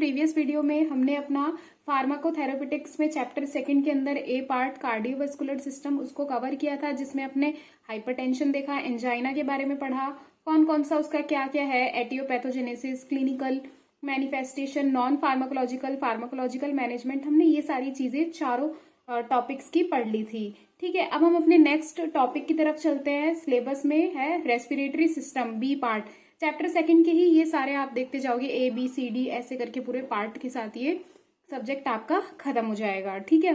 Previous video में हमने अपना फार्माकोथेरेपेटिक्स में चैप्टर सेकंड के अंदर ए पार्ट कार्डियोवास्कुलर सिस्टम उसको कवर किया था, जिसमें अपने हाइपरटेंशन देखा, एंजाइना के बारे में पढ़ा, कौन कौन सा उसका क्या क्या है, etiopathogenesis, clinical manifestation, non pharmacological, pharmacological management. हमने ये सारी चीजें चारों टॉपिक्स की पढ़ ली थी। ठीक है, अब हम अपने नेक्स्ट टॉपिक की तरफ चलते हैं। सिलेबस में है respiratory system B part, chapter second के ही ये सारे आप देखते जाओगे, ए बी सी डी ऐसे करके पूरे पार्ट के साथ ये सब्जेक्ट आपका खत्म हो जाएगा। ठीक है,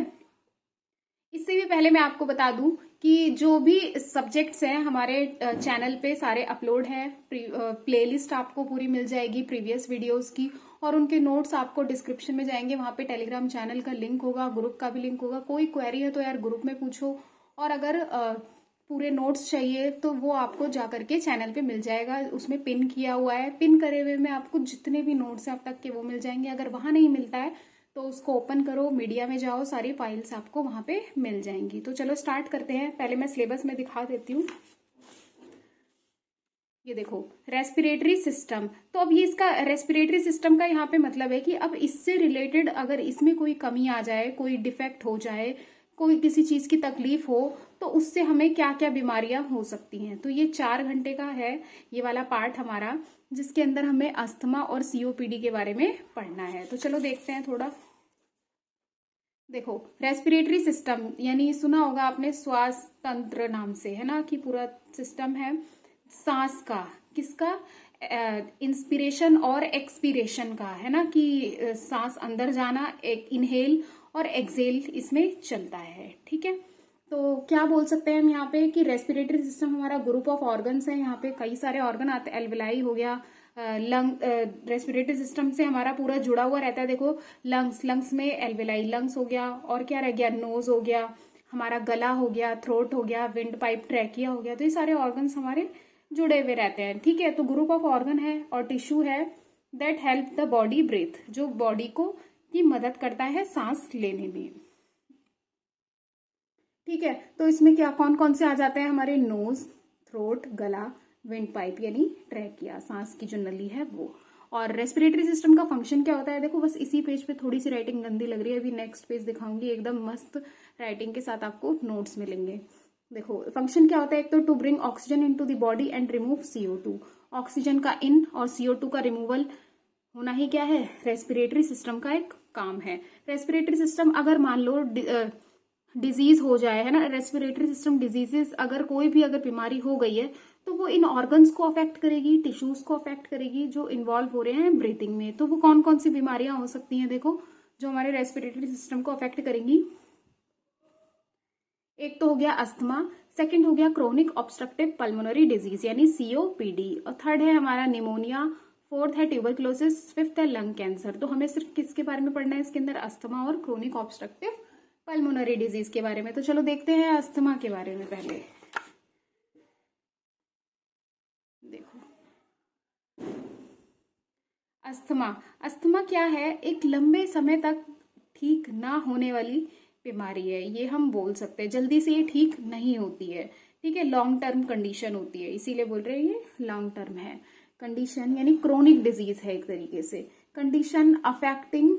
इससे भी पहले मैं आपको बता दूं कि जो भी सब्जेक्ट्स हैं हमारे चैनल पे सारे अपलोड हैं, प्लेलिस्ट आपको पूरी मिल जाएगी प्रीवियस वीडियोस की, और उनके नोट्स आपको डिस्क्रिप्शन में जाएंगे, वहां पे टेलीग्राम चैनल का लिंक होगा, ग्रुप का भी लिंक होगा। कोई क्वेरी है तो यार ग्रुप में पूछो, और अगर पूरे नोट्स चाहिए तो वो आपको जा करके चैनल पे मिल जाएगा, उसमें पिन किया हुआ है। पिन करे हुए में आपको जितने भी नोट्स हैं अब तक के वो मिल जाएंगे। अगर वहां नहीं मिलता है तो उसको ओपन करो, मीडिया में जाओ, सारी फाइल्स आपको वहां पे मिल जाएंगी। तो चलो स्टार्ट करते हैं। पहले मैं सिलेबस में दिखा देती हूँ। ये देखो रेस्पिरेटरी सिस्टम, तो अब ये इसका रेस्पिरेटरी सिस्टम का यहाँ पे मतलब है कि अब इससे रिलेटेड अगर इसमें कोई कमी आ जाए, कोई डिफेक्ट हो जाए, कोई किसी चीज की तकलीफ हो, तो उससे हमें क्या क्या बीमारियां हो सकती हैं। तो ये 4 घंटे का है ये वाला पार्ट हमारा, जिसके अंदर हमें अस्थमा और सीओपीडी के बारे में पढ़ना है। तो चलो देखते हैं थोड़ा। देखो रेस्पिरेटरी सिस्टम यानी सुना होगा आपने श्वास तंत्र नाम से, है ना, कि पूरा सिस्टम है सांस का, किसका, इंस्पिरेशन और एक्सपीरेशन का, है ना, कि सांस अंदर जाना, एक इनहेल और एक्सेल इसमें चलता है। ठीक है, तो क्या बोल सकते हैं हम यहाँ पे कि रेस्पिरेटरी सिस्टम हमारा ग्रुप ऑफ ऑर्गन्स है। यहाँ पे कई सारे ऑर्गन आते हैं, एल्वेलाई हो गया, लंग, रेस्पिरेटरी सिस्टम से हमारा पूरा जुड़ा हुआ रहता है। देखो लंग्स में एल्वेलाई लंग्स हो गया, और क्या रह गया, नोज हो गया, हमारा गला हो गया, थ्रोट हो गया, विंड पाइप, ट्रैकिया हो गया। तो ये सारे ऑर्गन्स हमारे जुड़े हुए रहते हैं। ठीक है, तो ग्रुप ऑफ ऑर्गन है और टिश्यू है that help the body breathe, जो बॉडी को की मदद करता है सांस लेने में। ठीक है, तो इसमें क्या कौन कौन से आ जाते हैं हमारे, नोज, थ्रोट, गला, विंड पाइप यानी ट्रैकिया, सांस की जो नली है वो। और रेस्पिरेटरी सिस्टम का फंक्शन क्या होता है, देखो बस इसी पेज पे थोड़ी सी राइटिंग गंदी लग रही है, अभी नेक्स्ट पेज दिखाऊंगी, एकदम मस्त राइटिंग के साथ आपको नोट्स मिलेंगे। देखो फंक्शन क्या होता है, एक तो to bring oxygen into the body and remove CO2, oxygen का इन और CO2 का रिमूवल होना ही क्या है, रेस्पिरेटरी सिस्टम का एक काम है। रेस्पिरेटरी सिस्टम अगर मान लो डिजीज हो जाए, है ना, रेस्पिरेटरी सिस्टम डिजीजेस अगर कोई भी अगर बीमारी हो गई है तो वो इन ऑर्गन्स को अफेक्ट करेगी, टिश्यूज को अफेक्ट करेगी जो इन्वॉल्व हो रहे हैं ब्रीथिंग में। तो वो कौन कौन सी बीमारियां हो सकती हैं, देखो जो हमारे रेस्पिरेटरी सिस्टम को अफेक्ट करेंगी। एक तो हो गया अस्थमा, सेकंड हो गया क्रोनिक ऑब्स्ट्रक्टिव पल्मोनरी डिजीज यानी COPD, और थर्ड है हमारा निमोनिया, फोर्थ है ट्यूबरक्लोसिस, फिफ्थ है लंग कैंसर। तो हमें सिर्फ किसके बारे में पढ़ना है इसके अंदर, अस्थमा और क्रोनिक ऑब्स्ट्रक्टिव पल्मोनरी डिजीज के बारे में। तो चलो देखते हैं अस्थमा के बारे में। पहले देखो अस्थमा क्या है, एक लंबे समय तक ठीक ना होने वाली बीमारी है, ये हम बोल सकते हैं। जल्दी से ये ठीक नहीं होती है, ठीक है, लॉन्ग टर्म कंडीशन होती है, इसीलिए बोल रहे हैं ये लॉन्ग टर्म है कंडीशन, यानी क्रोनिक डिजीज है एक तरीके से। कंडीशन अफेक्टिंग,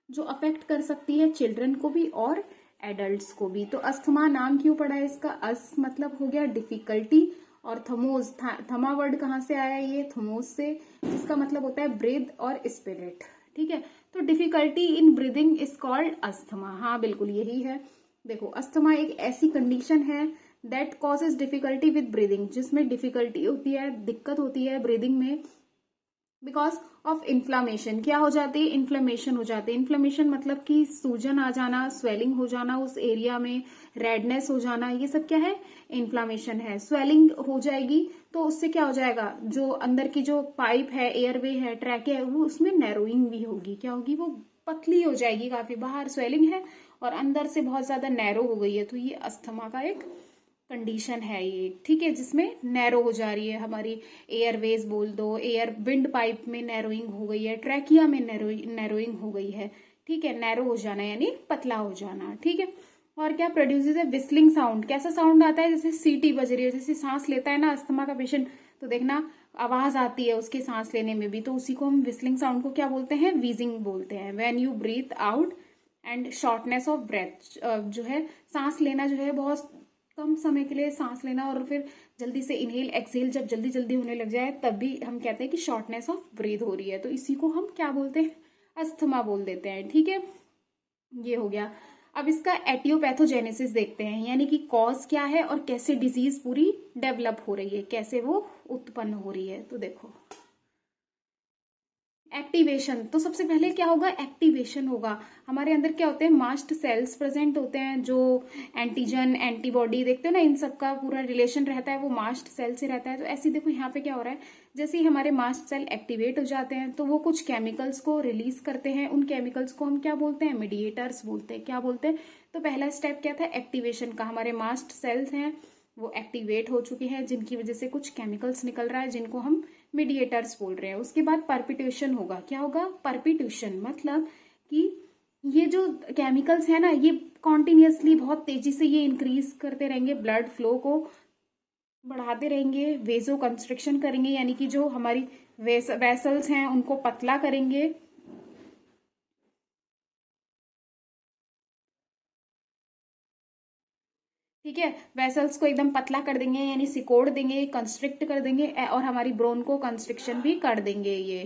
जो अफेक्ट कर सकती है चिल्ड्रन को भी और एडल्ट्स को भी। तो अस्थमा नाम क्यों पड़ा है इसका, अस मतलब हो गया डिफिकल्टी, और थमोज, थमा वर्ड कहाँ से आया, ये थमोज से, जिसका मतलब होता है ब्रीथ और स्पिरिट। ठीक है, तो difficulty in breathing is called asthma. हाँ बिल्कुल यही है। देखो अस्थमा एक ऐसी कंडीशन है that causes difficulty with breathing, जिसमें डिफिकल्टी होती है, दिक्कत होती है ब्रीदिंग में, बिकॉज ऑफ इन्फ्लामेशन। क्या हो जाती है, इन्फ्लेमेशन हो जाती है। इन्फ्लेमेशन मतलब कि सूजन आ जाना, स्वेलिंग हो जाना उस एरिया में, रेडनेस हो जाना, ये सब क्या है, इन्फ्लामेशन है। स्वेलिंग हो जाएगी तो उससे क्या हो जाएगा, जो अंदर की जो पाइप है, एयरवे है, ट्रैकिया है, वो उसमें नैरोइंग भी होगी। क्या होगी, वो पतली हो जाएगी काफी, बाहर स्वेलिंग है और अंदर से बहुत ज्यादा नैरो हो गई है। तो ये अस्थमा का एक कंडीशन है ये, ठीक है, जिसमें नैरो हो जा रही है हमारी एयरवेज बोल दो, एयर विंड पाइप में नैरोइंग हो गई है, ट्रैकिया में नैरोइंग हो गई है। ठीक है, नैरो हो जाना यानी पतला हो जाना। ठीक है, और क्या प्रोड्यूसेस है, विस्लिंग साउंड। कैसा साउंड आता है, जैसे सीटी बज रही है, जैसे सांस लेता है ना अस्थमा का पेशेंट, तो देखना आवाज आती है उसके सांस लेने में भी, तो उसी को हम विस्लिंग साउंड को क्या बोलते हैं, व्हीजिंग बोलते हैं। When you breathe out and shortness of breath, जो है सांस लेना जो है बहुत कम समय के लिए सांस लेना और फिर जल्दी से इनहेल एक्सहेल जब जल्दी जल्दी होने लग जाए तब भी हम कहते हैं कि शॉर्टनेस ऑफ ब्रीथ हो रही है, तो इसी को हम क्या बोलते हैं, अस्थमा बोल देते हैं। ठीक है, ये हो गया। अब इसका एटियोपैथोजेनेसिस देखते हैं, यानी कि कॉज क्या है और कैसे डिजीज पूरी डेवलप हो रही है, कैसे वो उत्पन्न हो रही है। तो देखो एक्टिवेशन, तो सबसे पहले क्या होगा, एक्टिवेशन होगा। हमारे अंदर क्या होते हैं, मास्ट सेल्स प्रेजेंट होते हैं, जो एंटीजन एंटीबॉडी देखते हो ना, इन सब का पूरा रिलेशन रहता है वो मास्ट सेल से रहता है। तो ऐसे देखो यहाँ पे क्या हो रहा है, जैसे ही हमारे मास्ट सेल एक्टिवेट हो जाते हैं तो वो कुछ केमिकल्स को रिलीज करते हैं। उन केमिकल्स को हम क्या बोलते हैं, मीडिएटर्स बोलते हैं। क्या बोलते हैं, तो पहला स्टेप क्या था, एक्टिवेशन का। हमारे मास्ट सेल्स हैं वो एक्टिवेट हो चुके हैं, जिनकी वजह से कुछ केमिकल्स निकल रहा है, जिनको हम मीडिएटर्स बोल रहे हैं। उसके बाद परपिट्यूशन होगा। क्या होगा, परपिट्यूशन, मतलब कि ये जो केमिकल्स है ना, ये कॉन्टिन्यूसली बहुत तेजी से ये इंक्रीज करते रहेंगे, ब्लड फ्लो को बढ़ाते रहेंगे, वेजो कंस्ट्रिक्शन करेंगे, यानी कि जो हमारी वेसल्स हैं उनको पतला करेंगे। ठीक है, वेसल्स को एकदम पतला कर देंगे, यानी सिकोड़ देंगे, कंस्ट्रिक्ट कर देंगे, और हमारी ब्रोन को कंस्ट्रिक्शन भी कर देंगे ये।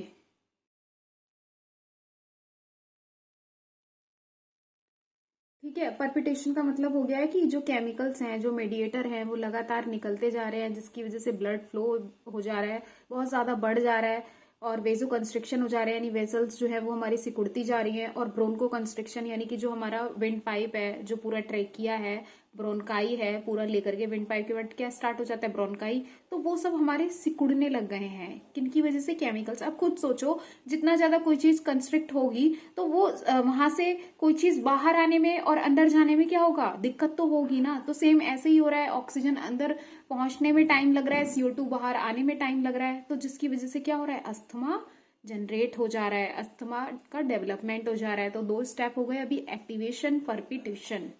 ठीक है, परपिटेशन का मतलब हो गया है कि जो केमिकल्स हैं, जो मेडिएटर हैं, वो लगातार निकलते जा रहे हैं, जिसकी वजह से ब्लड फ्लो हो जा रहा है, बहुत ज्यादा बढ़ जा रहा है, और वेजो कंस्ट्रिक्शन हो जा रहा है, यानी वेसल्स जो है वो हमारी सिकुड़ती जा रही हैं, और ब्रोनको कंस्ट्रिक्शन, यानी कि जो हमारा विंड पाइप है, जो पूरा ट्रेकिया है, ब्रोनकाई है, पूरा लेकर के विंड पाइप के बाद क्या स्टार्ट हो जाता है, ब्रोनकाई, तो वो सब हमारे सिकुड़ने लग गए हैं। किनकी वजह से, केमिकल्स। अब खुद सोचो, जितना ज्यादा कोई चीज कंस्ट्रिक्ट होगी तो वो वहां से कोई चीज बाहर आने में और अंदर जाने में क्या होगा, दिक्कत तो होगी ना। तो सेम ऐसे ही हो रहा है, ऑक्सीजन अंदर पहुंचने में टाइम लग रहा है, CO2 बाहर आने में टाइम लग रहा है, तो जिसकी वजह से क्या हो रहा है, अस्थमा जनरेट हो जा रहा है, अस्थमा का डेवलपमेंट हो जा रहा है। तो 2 स्टेप हो गए अभी, एक्टिवेशन, परपिट्यूशन।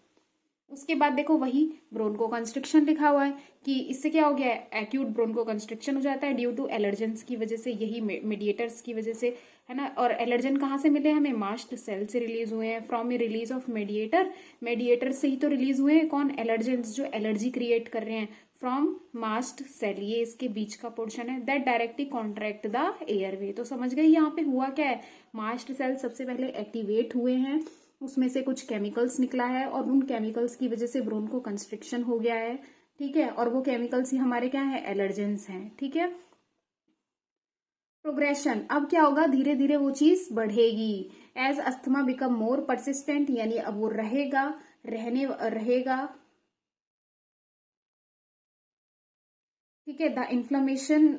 उसके बाद देखो वही ब्रोनको कंस्ट्रिक्शन लिखा हुआ है कि इससे क्या हो गया है, एक्यूट ब्रोनको कंस्ट्रिक्शन हो जाता है ड्यू टू एलर्जेंस की वजह से, यही मीडिएटर्स की वजह से, है ना। और एलर्जन कहाँ से मिले हमें, मास्ट सेल से रिलीज हुए हैं, from A release of mediator, mediator से ही तो रिलीज हुए हैं कौन, एलर्जेंस, जो एलर्जी क्रिएट कर रहे हैं, फ्रॉम मास्ट सेल, ये इसके बीच का पोर्शन है, that directly contract the airway. तो समझ गए यहाँ पे हुआ क्या है, मास्ट सेल सबसे पहले एक्टिवेट हुए हैं, उसमें से कुछ केमिकल्स निकला है, और उन केमिकल्स की वजह से ब्रोनको कंस्ट्रिक्शन हो गया है। ठीक है, और वो केमिकल्स ही हमारे क्या है, एलर्जेंस हैं। ठीक है, प्रोग्रेशन, अब क्या होगा, धीरे धीरे वो चीज बढ़ेगी। As asthma become more persistent, यानी अब वो रहेगा। ठीक है, द इन्फ्लेमेशन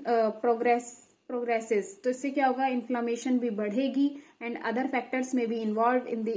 प्रोग्रेसेस, तो इससे क्या होगा, इन्फ्लेमेशन भी बढ़ेगी, एंड अदर फैक्टर्स में भी involve in the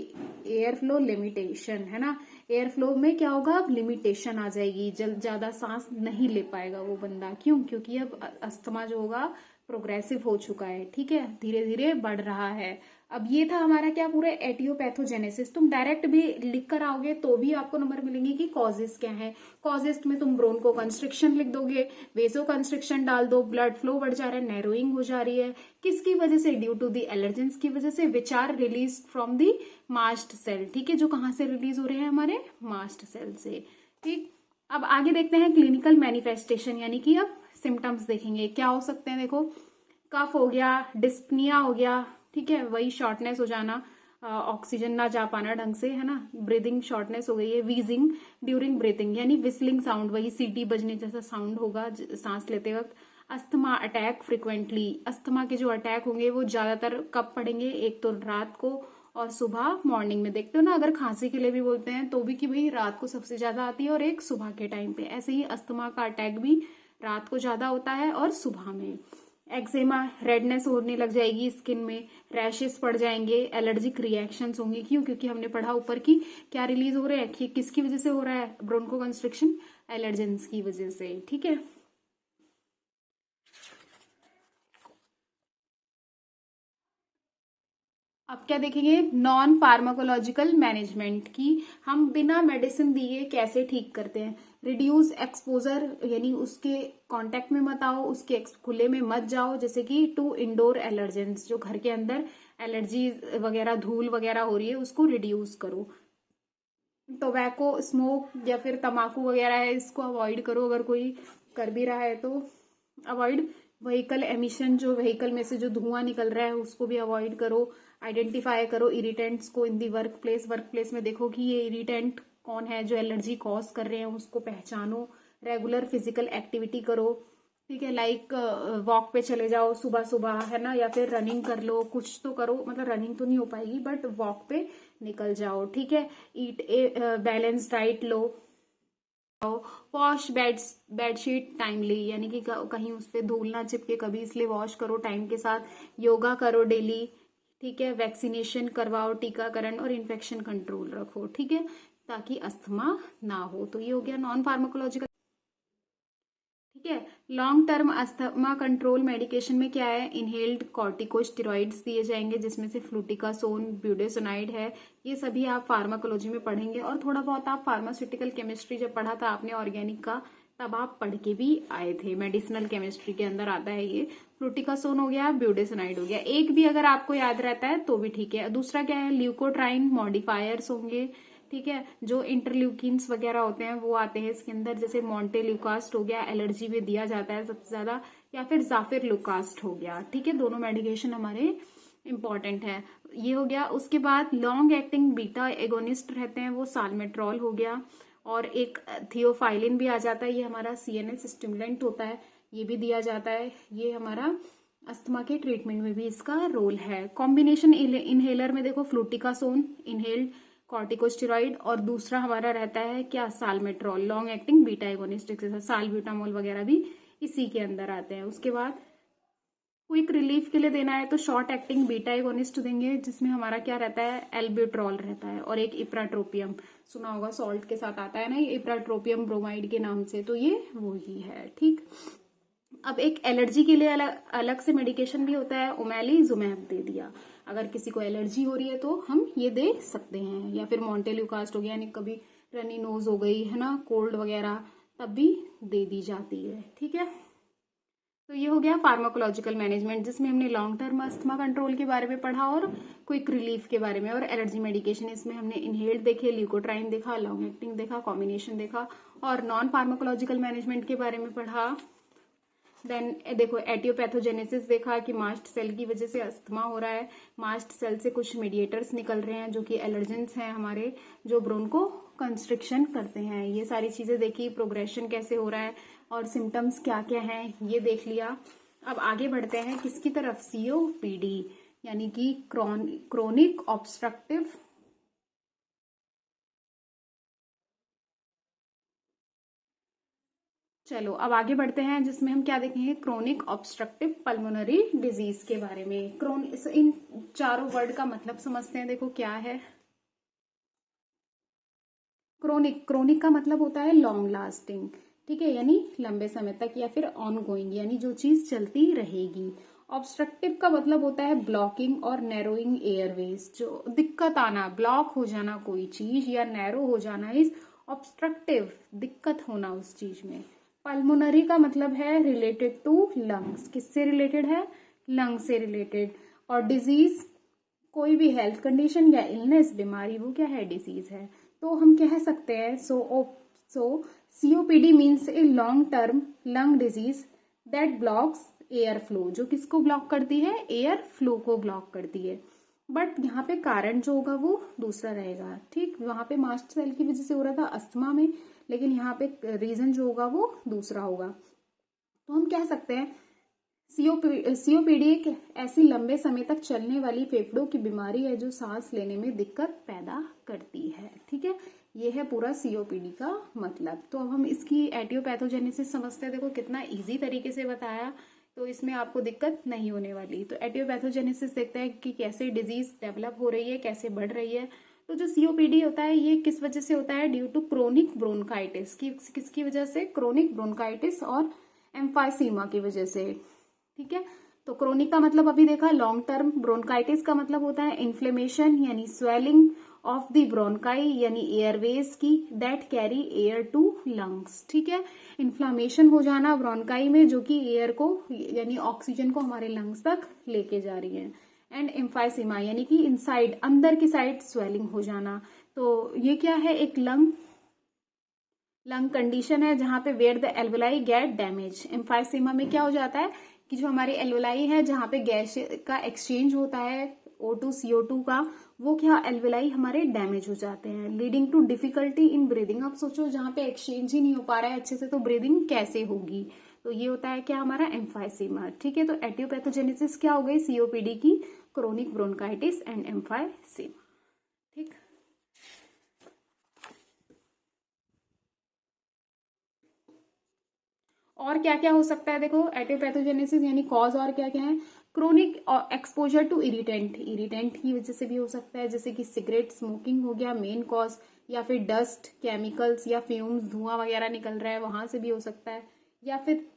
air flow limitation, है ना। एयर फ्लो में क्या होगा, अब लिमिटेशन आ जाएगी, ज्यादा सांस नहीं ले पाएगा वो बंदा। क्यों, क्योंकि अब अस्थमा जो होगा प्रोग्रेसिव हो चुका है। ठीक है, धीरे धीरे बढ़ रहा है। अब ये था हमारा क्या, पूरे एटियोपैथोजेनेसिस। तुम डायरेक्ट भी लिख कर आओगे तो भी आपको नंबर मिलेंगे कि कॉजेस क्या है। कॉजेस में तुम ब्रोनको कंस्ट्रिक्शन लिख दोगे, वेसो कंस्ट्रिक्शन डाल दो, ब्लड फ्लो बढ़ जा रहा है, नैरोइंग हो जा रही है, किसकी वजह से, ड्यू टू दी एलर्जेंस की वजह से, which are release from the mast cell. ठीक है, जो कहाँ से रिलीज हो रहे हैं, हमारे मास्ट सेल से। ठीक, अब आगे देखते हैं क्लिनिकल मैनिफेस्टेशन, यानी कि अब सिम्टम्स देखेंगे क्या हो सकते हैं। देखो, कफ हो गया, डिस्पनिया हो गया, ठीक है, वही शॉर्टनेस हो जाना, ऑक्सीजन ना जा पाना ढंग से, है ना, ब्रीदिंग शॉर्टनेस हो गई है, वीजिंग ड्यूरिंग ब्रीथिंग, यानी विस्लिंग साउंड, वही सीटी बजने जैसा साउंड होगा सांस लेते वक्त। अस्थमा अटैक फ्रिक्वेंटली, अस्थमा के जो अटैक होंगे वो ज्यादातर कब पड़ेंगे, एक तो रात को और सुबह मॉर्निंग में। देखते हो ना, अगर खांसी के लिए भी बोलते हैं तो भी कि भाई रात को सबसे ज्यादा आती है और एक सुबह के टाइम पे, ऐसे ही अस्थमा का अटैक भी रात को ज्यादा होता है और सुबह में। एक्जेमा, रेडनेस होने लग जाएगी स्किन में, रैशेस पड़ जाएंगे, एलर्जिक रिएक्शंस होंगे। क्यों, क्योंकि हमने पढ़ा ऊपर की क्या रिलीज हो रहा है, कि किसकी वजह से हो रहा है, ब्रोनको कंस्ट्रिक्शन, एलर्जेंस की वजह से। ठीक है, अब क्या देखेंगे, नॉन फार्माकोलॉजिकल मैनेजमेंट की हम बिना मेडिसिन दिए कैसे ठीक करते हैं। रिड्यूस एक्सपोजर, यानी उसके कांटेक्ट में मत आओ, उसके खुले में मत जाओ, जैसे कि टू इंडोर एलर्जेंस, जो घर के अंदर एलर्जी वगैरह धूल वगैरह हो रही है उसको रिड्यूस करो। टोबैको स्मोक या फिर तम्बाकू वगैरह है इसको अवॉइड करो, अगर कोई कर भी रहा है तो अवॉइड। व्हीकल एमिशन, जो व्हीकल में से जो धुआं निकल रहा है उसको भी अवॉइड करो। आइडेंटिफाई करो इरिटेंट्स को इन दी वर्क प्लेस में देखो कि ये इरिटेंट कौन है जो एलर्जी कॉज कर रहे हैं, उसको पहचानो। रेगुलर फिजिकल एक्टिविटी करो, ठीक है, लाइक वॉक पे चले जाओ सुबह सुबह, है ना, या फिर रनिंग कर लो, कुछ तो करो, मतलब रनिंग तो नहीं हो पाएगी बट वॉक पे निकल जाओ, ठीक है। ईट ए बैलेंस डाइट लो। वॉश बेडशीट टाइमली, यानी कि कहीं उस पर धूल ना चिपके कभी, इसलिए वॉश करो टाइम के साथ। योगा करो डेली, ठीक है। वैक्सीनेशन करवाओ, टीकाकरण और इन्फेक्शन कंट्रोल रखो, ठीक है, ताकि अस्थमा ना हो। तो ये हो गया नॉन फार्माकोलॉजिकल, ठीक है। Long term asthma control medication में क्या है, इनहेल्ड कॉर्टिकोस्टेरॉइड्स दिए जाएंगे, जिसमें से फ्लूटिकासोन, ब्यूडेसोनाइड है। ये सभी आप फार्माकोलॉजी में पढ़ेंगे, और थोड़ा बहुत आप फार्मास्यूटिकल केमिस्ट्री जब पढ़ा था आपने ऑर्गेनिक का, तब आप पढ़ के भी आए थे। मेडिसिनल केमिस्ट्री के अंदर आता है ये। फ्लूटिकासोन हो गया, ब्यूडेसोनाइड हो गया, एक भी अगर आपको याद रहता है तो भी ठीक है। दूसरा क्या है, ल्यूकोट्राइन मॉडिफायर्स होंगे, ठीक है। जो इंटरल्यूकिन्स वगैरह होते हैं वो आते हैं इसके अंदर, जैसे मॉन्टेल्यूकास्ट हो गया, एलर्जी में दिया जाता है सबसे ज्यादा, या फिर जाफिर लुकास्ट हो गया, ठीक है। दोनों मेडिकेशन हमारे इंपॉर्टेंट है। ये हो गया। उसके बाद लॉन्ग एक्टिंग बीटा एगोनिस्ट रहते हैं, वो साल्मेट्रॉल हो गया, और एक थियोफाइलिन भी आ जाता है, ये हमारा CNS स्टिमुलेंट होता है, ये भी दिया जाता है। ये हमारा अस्थमा के ट्रीटमेंट में भी इसका रोल है। कॉम्बिनेशन इनहेलर में देखो, फ्लूटिकासोन इनहेल्ड कॉर्टिकोस्टेरॉइड, और दूसरा हमारा रहता है क्या, salmeterol, long acting beta agonist, salbutamol वगैरह भी इसी के अंदर आते हैं। उसके बाद क्विक रिलीफ के लिए देना है तो शॉर्ट एक्टिंग बीटा एगोनिस्ट देंगे, जिसमें हमारा क्या रहता है, एल्ब्यूट्रॉल रहता है, और एक इप्राट्रोपियम, सुना होगा सॉल्ट के साथ आता है ना, ये इप्राट्रोपियम ब्रोमाइड के नाम से, तो ये वो ही है, ठीक। अब एक एलर्जी के लिए अलग से मेडिकेशन भी होता है, ओमेलीजुमैब दे दिया। अगर किसी को एलर्जी हो रही है तो हम ये दे सकते हैं, या फिर मॉन्टेल्यूकास्ट हो गया, यानी कभी रनी नोज हो गई है ना, कोल्ड वगैरह, तब भी दे दी जाती है, ठीक है। तो ये हो गया फार्माकोलॉजिकल मैनेजमेंट, जिसमें हमने लॉन्ग टर्म अस्थमा कंट्रोल के बारे में पढ़ा और क्विक रिलीफ के बारे में, और एलर्जी मेडिकेशन इसमें हमने इनहेल्ड देखे, ल्यूकोट्राइन देखा, लॉन्ग एक्टिंग देखा, कॉम्बिनेशन देखा, और नॉन फार्माकोलॉजिकल मैनेजमेंट के बारे में पढ़ा। देन देखो एटियोपैथोजेनेसिस देखा कि मास्ट सेल की वजह से अस्थमा हो रहा है, मास्ट सेल से कुछ मीडिएटर्स निकल रहे हैं जो कि एलर्जेंस हैं हमारे, जो ब्रोंको कंस्ट्रिक्शन करते हैं। ये सारी चीजें देखी, प्रोग्रेशन कैसे हो रहा है और सिम्टम्स क्या क्या हैं ये देख लिया। अब आगे बढ़ते हैं किसकी तरफ, COPD, यानी कि क्रोनिक ऑब्स्ट्रक्टिव, चलो अब आगे बढ़ते हैं, जिसमें हम क्या देखेंगे, क्रोनिक ऑब्स्ट्रक्टिव पल्मोनरी डिजीज के बारे में। इन चारों वर्ड का मतलब समझते हैं। देखो क्या है क्रोनिक, क्रोनिक का मतलब होता है लॉन्ग लास्टिंग, ठीक है, यानी लंबे समय तक, या फिर ऑन गोइंग, यानी जो चीज चलती रहेगी। ऑब्स्ट्रक्टिव का मतलब होता है ब्लॉकिंग और नैरोइंग एयरवेज, जो दिक्कत आना, ब्लॉक हो जाना कोई चीज या नैरो हो जाना, इज ऑब्स्ट्रक्टिव, दिक्कत होना उस चीज में। पल्मोनरी का मतलब है रिलेटेड टू लंग्स, किससे रिलेटेड है, लंग से रिलेटेड। और डिजीज, कोई भी हेल्थ कंडीशन या इलनेस, बीमारी, वो क्या है, डिजीज है। तो हम कह सकते हैं सो COPD means a long term lung disease that blocks air flow, जो किसको ब्लॉक करती है, एयर फ्लो को ब्लॉक करती है। बट यहाँ पे कारण जो होगा वो दूसरा रहेगा, ठीक। वहां पे मास्ट सेल की वजह से हो रहा था अस्थमा में, लेकिन यहाँ पे रीजन जो होगा वो दूसरा होगा। तो हम कह सकते हैं COPD एक ऐसी लंबे समय तक चलने वाली फेफड़ों की बीमारी है जो सांस लेने में दिक्कत पैदा करती है, ठीक है। ये है पूरा COPD का मतलब। तो अब हम इसकी एटियोपैथोजेनेसिस समझते हैं। देखो कितना इजी तरीके से बताया, तो इसमें आपको दिक्कत नहीं होने वाली। तो एटियोपैथोजेनेसिस देखते हैं कि कैसे डिजीज डेवलप हो रही है, कैसे बढ़ रही है। तो जो COPD होता है ये किस वजह से होता है, ड्यू टू क्रोनिक ब्रोंकाइटिस, किसकी वजह से, क्रोनिक ब्रोंकाइटिस और एम्फाइसीमा की वजह से, ठीक है। तो क्रोनिक का मतलब अभी देखा लॉन्ग टर्म। ब्रोंकाइटिस का मतलब होता है इन्फ्लेमेशन यानी स्वेलिंग ऑफ द ब्रोंकाई यानी एयरवेज की that carry air to lungs. ठीक है, इन्फ्लामेशन हो जाना ब्रोंकाई में जो कि एयर को यानी ऑक्सीजन को हमारे लंग्स तक लेके जा रही है। एंड एम्फाइसीमा यानी कि इनसाइड अंदर की साइड स्वेलिंग हो जाना। तो ये क्या है, एक लंग कंडीशन है जहां पे where the alveoli get damage. Emphysema में क्या हो जाता है कि जो हमारी एल्वोलाई है जहां पे गैस का एक्सचेंज होता है O2 CO2 का, वो क्या एल्वोलाई हमारे डैमेज हो जाते हैं, leading to difficulty in breathing. अब सोचो जहां पे एक्सचेंज ही नहीं हो पा रहा है अच्छे से तो ब्रीदिंग कैसे होगी। तो ये होता है क्या हमारा एम्फाइसीमा। ठीक है, तो एटियोपैथोजेनेसिस क्या हो गई, COPD की, क्रोनिक ब्रोंकाइटिस एंड एम्फाइसीमा। ठीक, और क्या क्या हो सकता है देखो एटियोपैथोजेनेसिस यानी कॉज, और क्या क्या है, chronic exposure to irritant, irritant की वजह से भी हो सकता है, जैसे कि सिगरेट स्मोकिंग हो गया मेन कॉज, या फिर डस्ट केमिकल्स या फ्यूम्स धुआं वगैरह निकल रहा है वहां से भी हो सकता है, या फिर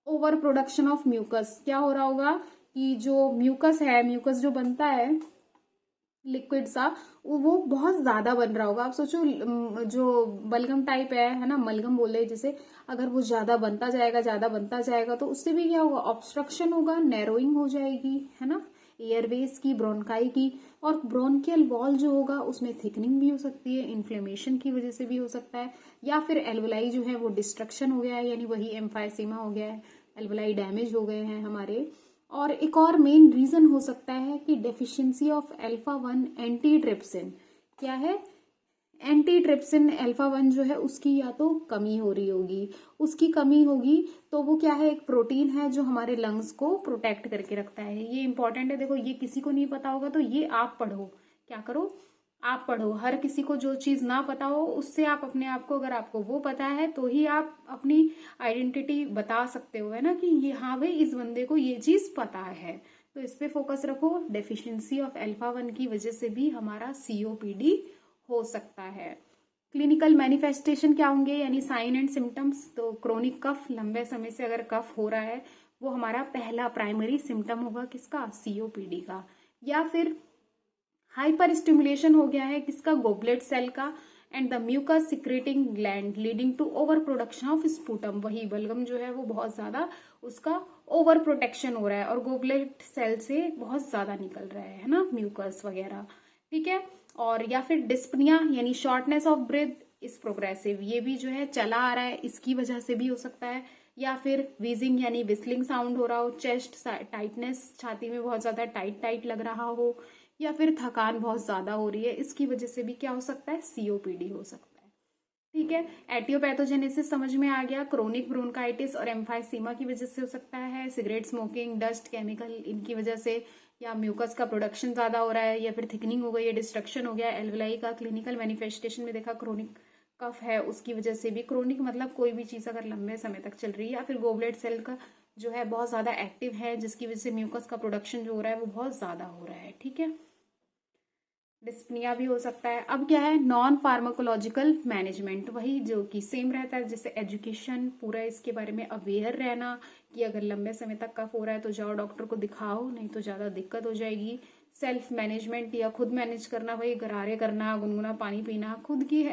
ओवर प्रोडक्शन ऑफ म्यूकस। क्या हो रहा होगा कि जो म्यूकस है, म्यूकस जो बनता है लिक्विड सा, वो बहुत ज्यादा बन रहा होगा। आप सोचो जो बलगम टाइप है ना, मलगम बोले जिसे, अगर वो ज्यादा बनता जाएगा ज्यादा बनता जाएगा तो उससे भी क्या होगा, ऑब्स्ट्रक्शन होगा, नैरोइंग हो जाएगी, है ना, एयरवेज की, ब्रोंकाई की, और ब्रोंकियल वॉल जो होगा उसमें थिकनिंग भी हो सकती है, इन्फ्लेमेशन की वजह से भी हो सकता है, या फिर एल्वोलाई जो है वो डिस्ट्रक्शन हो गया है यानी वही एम्फाइसीमा हो गया है, एल्वोलाई डैमेज हो गए हैं हमारे। और एक और मेन रीजन हो सकता है कि डेफिशिएंसी ऑफ अल्फा 1 एंटीट्रिप्सिन। क्या है, एंटीट्रिप्सिन अल्फा 1 जो है उसकी या तो कमी हो रही होगी, उसकी कमी होगी तो वो क्या है, एक प्रोटीन है जो हमारे लंग्स को प्रोटेक्ट करके रखता है। ये इंपॉर्टेंट है, देखो ये किसी को नहीं पता होगा तो ये आप पढ़ो, क्या करो आप पढ़ो, हर किसी को जो चीज ना पता हो उससे आप अपने आप को, अगर आपको वो पता है तो ही आप अपनी आइडेंटिटी बता सकते हो, है ना, कि ये हाँ भाई इस बंदे को ये चीज पता है। तो इस पे फोकस रखो, डेफिशिएंसी ऑफ अल्फा 1 की वजह से भी हमारा COPD हो सकता है। क्लिनिकल मैनिफेस्टेशन क्या होंगे यानी साइन एंड सिम्टम्स, तो क्रोनिक कफ, लंबे समय से अगर कफ हो रहा है वो हमारा पहला प्राइमरी सिम्टम होगा किसका, COPD का। या फिर हाइपर स्टिमुलेशन हो गया है किसका, गोबलेट सेल का, and the mucus secreting gland leading to over production of sputum, वही बलगम जो है वो बहुत ज्यादा उसका ओवर प्रोटेक्शन हो रहा है और गोबलेट सेल से बहुत ज्यादा निकल रहा है ना, म्यूकस वगैरह। ठीक है, और या फिर डिस्पनिया यानी शॉर्टनेस ऑफ ब्रेथ इस प्रोग्रेसिव, ये भी जो है चला आ रहा है इसकी वजह से भी हो सकता है। या फिर वीजिंग यानी विस्लिंग साउंड हो रहा हो, चेस्ट टाइटनेस, छाती में बहुत ज्यादा टाइट टाइट लग रहा हो, या फिर थकान बहुत ज्यादा हो रही है, इसकी वजह से भी क्या हो सकता है, COPD हो सकता है। ठीक है, एटियोपैथोजेनेसिस समझ में आ गया, क्रोनिक ब्रोंकाइटिस और एम्फाइसीमा की वजह से हो सकता है, सिगरेट स्मोकिंग, डस्ट, केमिकल इनकी वजह से, या म्यूकस का प्रोडक्शन ज्यादा हो रहा है, या फिर थिकनिंग हो गई है, डिस्ट्रक्शन हो गया एल्वोलाई का। क्लिनिकल मैनिफेस्टेशन में देखा क्रोनिक कफ है उसकी वजह से भी, क्रोनिक मतलब कोई भी चीज अगर लंबे समय तक चल रही है, या फिर गोबलेट सेल का जो है बहुत ज्यादा एक्टिव है जिसकी वजह से म्यूकस का प्रोडक्शन जो हो रहा है वो बहुत ज्यादा हो रहा है। ठीक है, डिस्पनिया भी हो सकता है। अब क्या है, नॉन फार्माकोलॉजिकल मैनेजमेंट, वही जो कि सेम रहता है जैसे एजुकेशन, पूरा इसके बारे में अवेयर रहना कि अगर लंबे समय तक कफ हो रहा है तो जाओ डॉक्टर को दिखाओ, नहीं तो ज्यादा दिक्कत हो जाएगी। सेल्फ मैनेजमेंट या खुद मैनेज करना, वही गरारे करना, गुनगुना पानी पीना, खुद की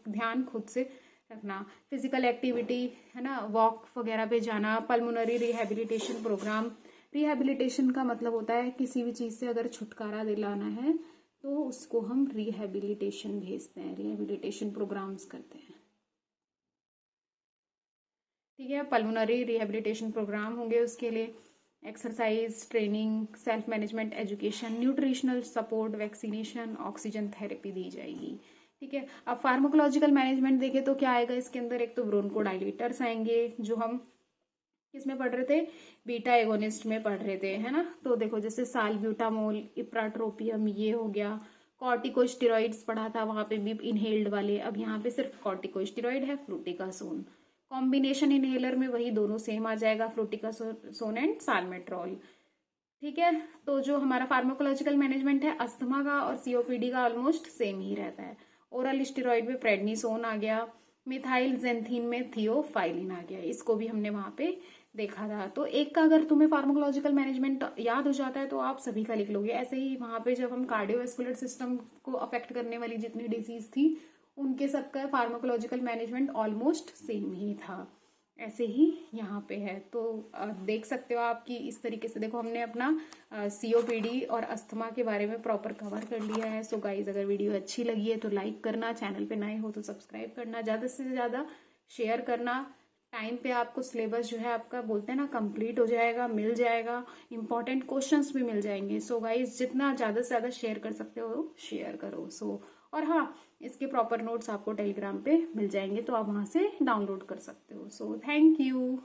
ध्यान खुद से रखना, फिजिकल एक्टिविटी, है ना, वॉक वगैरह पे जाना, पल्मोनरी रिहेबिलिटेशन प्रोग्राम। रिहेबिलिटेशन का मतलब होता है किसी भी चीज से अगर छुटकारा दिलाना है तो उसको हम रिहेबिलिटेशन भेजते हैं, रिहेबिलिटेशन प्रोग्राम्स करते हैं। ठीक है, पल्मोनरी रिहेबिलिटेशन प्रोग्राम होंगे, उसके लिए exercise, training, self management, education, nutritional support, vaccination, oxygen therapy दी जाएगी। ठीक है, अब फार्माकोलॉजिकल मैनेजमेंट देखें तो क्या आएगा इसके अंदर, एक तो ब्रोंकोडाइलेटर्स आएंगे जो हम किसमें पढ़ रहे थे, बीटा एगोनिस्ट में पढ़ रहे थे, है ना। तो देखो जैसे साल्ब्यूटामोल, इप्राट्रोपियम, ये हो गया। कॉर्टिकोस्टेरॉइड्स पढ़ा था वहां पे भी इनहेल्ड वाले, अब यहाँ पे सिर्फ कॉर्टिकोस्टेरॉइड है, फ्लूटिकासोन। कॉम्बिनेशन इनहेलर में वही दोनों सेम आ जाएगा, फ्लूटिकासोन एंड साल्मेट्रॉल। ठीक है, तो जो हमारा फार्माकोलॉजिकल मैनेजमेंट है अस्थमा का और COPD का ऑलमोस्ट सेम ही रहता है। ओरल स्टेरॉइड में प्रेडनिसोन आ गया, मिथाइल जेंथीन में थियोफाइलिन आ गया, इसको भी हमने वहां पे देखा था। तो एक का अगर तुम्हें फार्माकोलॉजिकल मैनेजमेंट याद हो जाता है तो आप सभी का लिख लोगे। ऐसे ही वहां पे जब हम कार्डियोवैस्कुलर सिस्टम को अफेक्ट करने वाली जितनी डिजीज थी उनके सबका फार्माकोलॉजिकल मैनेजमेंट ऑलमोस्ट सेम ही था। ऐसे ही यहाँ पे है। तो देख सकते हो आप कि इस तरीके से देखो हमने अपना COPD और अस्थमा के बारे में प्रॉपर कवर कर लिया है। सो गाइज अगर वीडियो अच्छी लगी है तो लाइक करना, चैनल पे नए हो तो सब्सक्राइब करना, ज़्यादा से ज़्यादा शेयर करना। टाइम पे आपको सिलेबस जो है आपका बोलते हैं ना कंप्लीट हो जाएगा, मिल जाएगा, इंपॉर्टेंट क्वेश्चंस भी मिल जाएंगे। सो गाइज जितना ज़्यादा से ज़्यादा शेयर कर सकते हो शेयर करो। सो और हाँ, इसके प्रॉपर नोट्स आपको टेलीग्राम पे मिल जाएंगे तो आप वहाँ से डाउनलोड कर सकते हो। So thank you.